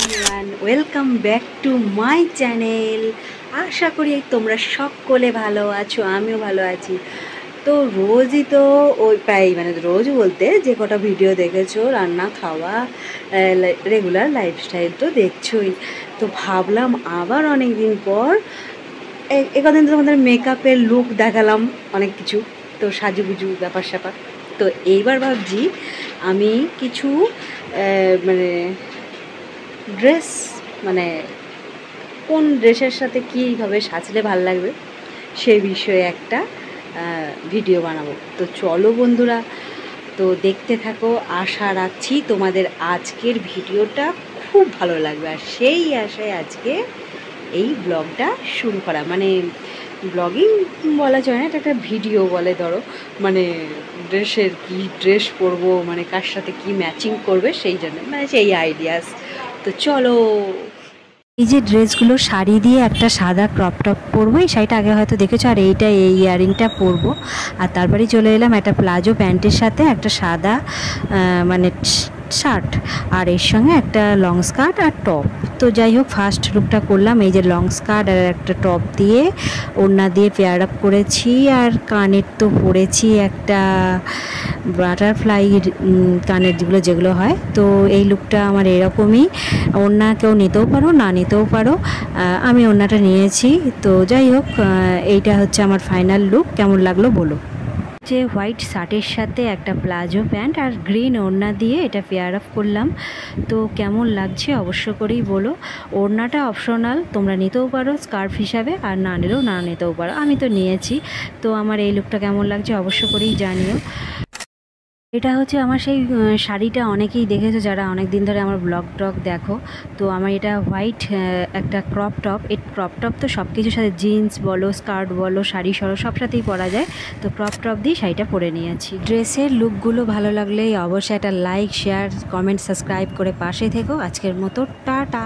Everyone, welcome back to my channel. আশা করি তোমরা সকলে ভালো আছো, আমিও ভালো আছি। তো রোজই তো ওই প্রায় রোজ বলতে যে কটা ভিডিও দেখেছো রান্না খাওয়া রেগুলার লাইফস্টাইল তো দেখছোই। তো ভাবলাম আবার অনেক দিন পর একদিন তো তোমাদের মেকআপের লুক দেখালাম অনেক কিছু, তো সাজুগুজু ব্যাপার স্যাপার। তো এইবার ভাবছি আমি কিছু মানে ড্রেস, কোন ড্রেসের সাথে কীভাবে সাজলে ভাল লাগবে সেই বিষয়ে একটা ভিডিও বানাবো। তো চলো বন্ধুরা, তো দেখতে থাকো। আশা রাখছি তোমাদের আজকের ভিডিওটা খুব ভালো লাগবে, আর সেই আশায় আজকে এই ব্লগটা শুরু করা। ব্লগিং বলা যায় না, এটা একটা ভিডিও বলে ধরো। ড্রেসের কি ড্রেস পরবো, কার সাথে কি ম্যাচিং করবে সেই জন্য সেই আইডিয়াস। তো চলো, এই যে ড্রেসগুলো শাড়ি দিয়ে একটা সাদা ক্রপ টপ পরবো, এই শাড়িটা আগে হয়তো দেখেছো, আর এই ইয়ারিংটা পরবো। আর তারপরে চলে এলাম একটা প্লাজো প্যান্টের সাথে একটা সাদা শার্ট, আর এর সঙ্গে একটা লং স্কার্ট আর টপ। তো যাই হোক, ফার্স্ট লুকটা করলাম এই যে লং স্কার্ট আর একটা টপ দিয়ে, ওড়না দিয়ে পেয়ার আপ করেছি, আর কানের তো পরেছি একটা বাটারফ্লাই কানের যেগুলো হয়। তো এই লুকটা আমার এরকমই। ওড়না কেউ নিতেও পারো, না নিতেও পারো, আমি ওড়নাটা নিয়েছি। তো যাই হোক, এইটা হচ্ছে আমার ফাইনাল লুক। কেমন লাগলো বলো। যে হোয়াইট শার্টের সাথে একটা প্লাজো প্যান্ট আর গ্রিন ওড়না দিয়ে এটা পেয়ার আপ করলাম। তো কেমন লাগছে অবশ্য করেই বলো। ওড়নাটা অপশনাল, তোমরা নিতেও পারো স্কার্ফ হিসাবে, আর না নিলেও না নিতেও পারো। আমি তো নিয়েছি। তো আমার এই লুকটা কেমন লাগছে অবশ্য করেই জানিও। এটা হচ্ছে আমার সেই শাড়িটা, অনেকেই দেখেছো যারা অনেক দিন ধরে আমার ব্লগ টক দেখো। তো আমার এটা হোয়াইট একটা ক্রপ টপ। এই ক্রপ টপ তো সব কিছুর সাথে, জিন্স বলো, স্কার্ট বলো, শাড়ি সরো সব সাথেই পরা যায়। তো ক্রপ টপ দিয়ে শাড়িটা পরে নিয়েছি। ড্রেসের লুকগুলো ভালো লাগলেই অবশ্যই একটা লাইক, শেয়ার, কমেন্ট, সাবস্ক্রাইব করে পাশে থেকো। আজকের মতো টাটা।